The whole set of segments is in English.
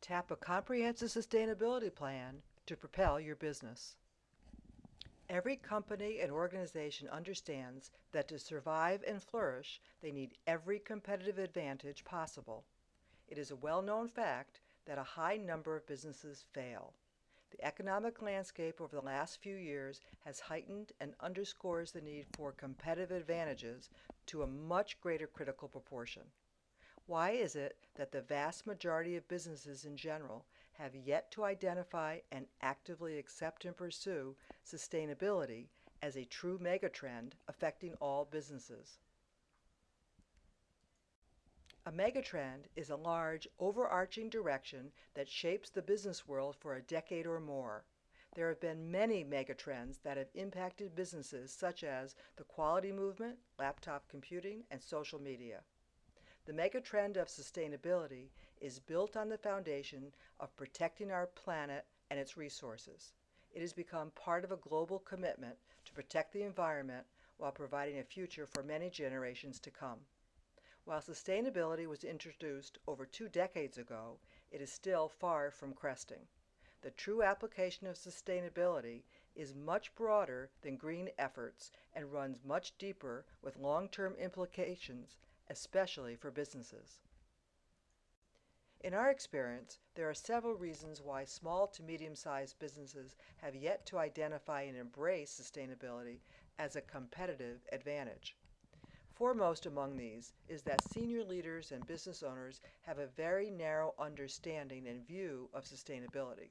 Tap a comprehensive sustainability plan to propel your business. Every company and organization understands that to survive and flourish, they need every competitive advantage possible. It is a well-known fact that a high number of businesses fail. The economic landscape over the last few years has heightened and underscores the need for competitive advantages to a much greater critical proportion. Why is it that the vast majority of businesses in general have yet to identify and actively accept and pursue sustainability as a true megatrend affecting all businesses? A megatrend is a large, overarching direction that shapes the business world for a decade or more. There have been many megatrends that have impacted businesses such as the quality movement, laptop computing, and social media. The megatrend of sustainability is built on the foundation of protecting our planet and its resources. It has become part of a global commitment to protect the environment while providing a future for many generations to come. While sustainability was introduced over 2 decades ago, it is still far from cresting. The true application of sustainability is much broader than green efforts and runs much deeper with long-term implications, especially for businesses. In our experience, there are several reasons why small to medium-sized businesses have yet to identify and embrace sustainability as a competitive advantage. Foremost among these is that senior leaders and business owners have a very narrow understanding and view of sustainability.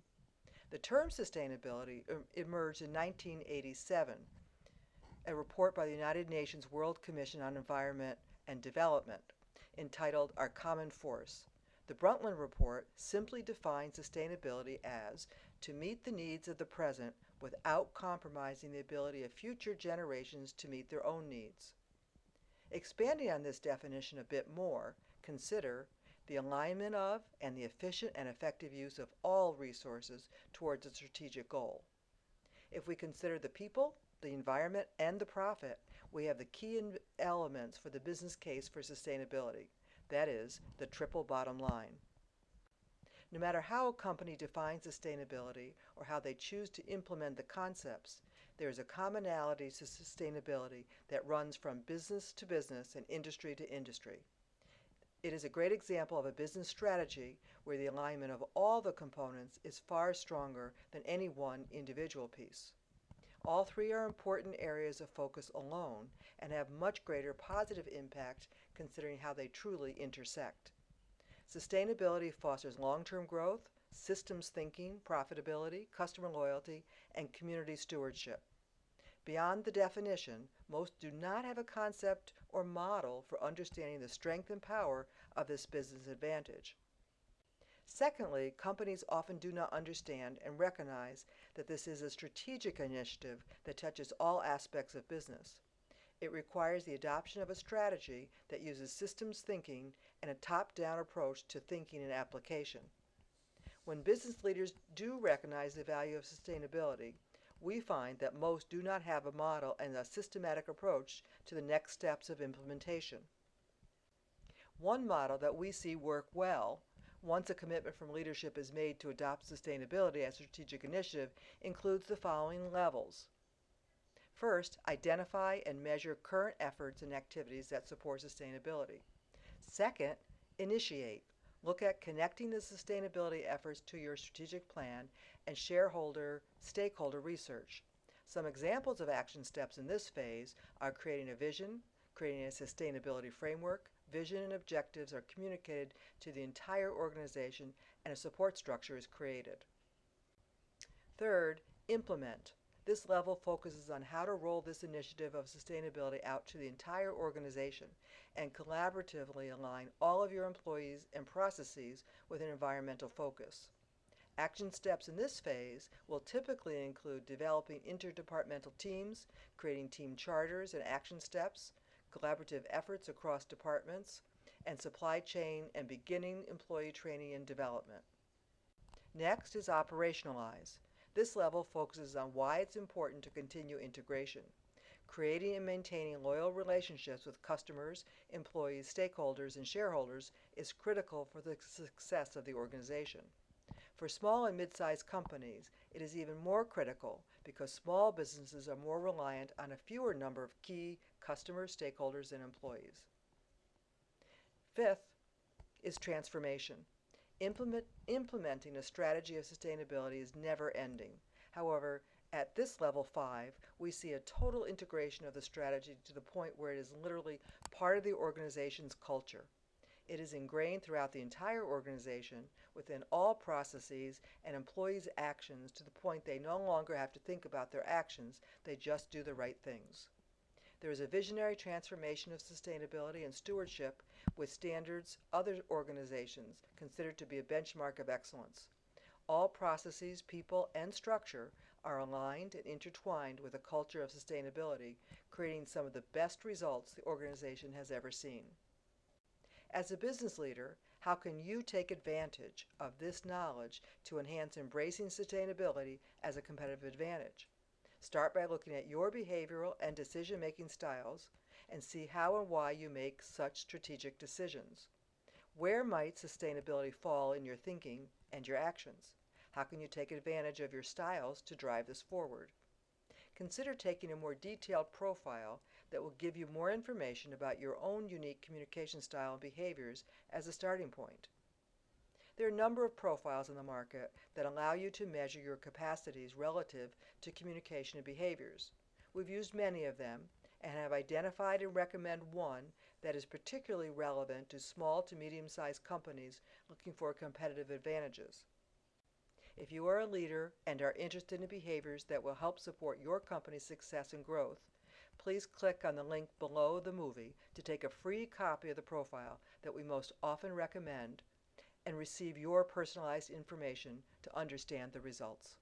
The term sustainability emerged in 1987, a report by the United Nations World Commission on Environment and Development, entitled Our Common Force. The Brundtland Report simply defines sustainability as to meet the needs of the present without compromising the ability of future generations to meet their own needs. Expanding on this definition a bit more, consider the alignment of and the efficient and effective use of all resources towards a strategic goal. If we consider the people, the environment, and the profit, we have the key elements for the business case for sustainability. That is, the triple bottom line. No matter how a company defines sustainability or how they choose to implement the concepts, there is a commonality to sustainability that runs from business to business and industry to industry. It is a great example of a business strategy where the alignment of all the components is far stronger than any one individual piece. All three are important areas of focus alone and have much greater positive impact considering how they truly intersect. Sustainability fosters long-term growth, systems thinking, profitability, customer loyalty, and community stewardship. Beyond the definition, most do not have a concept or model for understanding the strength and power of this business advantage. Secondly, companies often do not understand and recognize that this is a strategic initiative that touches all aspects of business. It requires the adoption of a strategy that uses systems thinking and a top-down approach to thinking and application. When business leaders do recognize the value of sustainability, we find that most do not have a model and a systematic approach to the next steps of implementation. One model that we see work well once a commitment from leadership is made to adopt sustainability as a strategic initiative includes the following levels. First, identify and measure current efforts and activities that support sustainability. Second, initiate. Look at connecting the sustainability efforts to your strategic plan and stakeholder research. Some examples of action steps in this phase are creating a vision, creating a sustainability framework. Vision and objectives are communicated to the entire organization and a support structure is created. Third, implement. This level focuses on how to roll this initiative of sustainability out to the entire organization and collaboratively align all of your employees and processes with an environmental focus. Action steps in this phase will typically include developing interdepartmental teams, creating team charters and action steps, collaborative efforts across departments, and supply chain and beginning employee training and development. Next is operationalize. This level focuses on why it's important to continue integration. Creating and maintaining loyal relationships with customers, employees, stakeholders, and shareholders is critical for the success of the organization. For small and mid-sized companies, it is even more critical because small businesses are more reliant on a fewer number of key customers, stakeholders, and employees. Fifth is transformation. Implementing a strategy of sustainability is never ending. However, at this level 5, we see a total integration of the strategy to the point where it is literally part of the organization's culture. It is ingrained throughout the entire organization, within all processes and employees' actions, to the point they no longer have to think about their actions, they just do the right things. There is a visionary transformation of sustainability and stewardship with standards other organizations consider to be a benchmark of excellence. All processes, people, and structure are aligned and intertwined with a culture of sustainability, creating some of the best results the organization has ever seen. As a business leader, how can you take advantage of this knowledge to enhance embracing sustainability as a competitive advantage? Start by looking at your behavioral and decision-making styles and see how and why you make such strategic decisions. Where might sustainability fall in your thinking and your actions? How can you take advantage of your styles to drive this forward? Consider taking a more detailed profile that will give you more information about your own unique communication style and behaviors as a starting point. There are a number of profiles in the market that allow you to measure your capacities relative to communication and behaviors. We've used many of them and have identified and recommend one that is particularly relevant to small to medium-sized companies looking for competitive advantages. If you are a leader and are interested in behaviors that will help support your company's success and growth, please click on the link below the movie to take a free copy of the profile that we most often recommend and receive your personalized information to understand the results.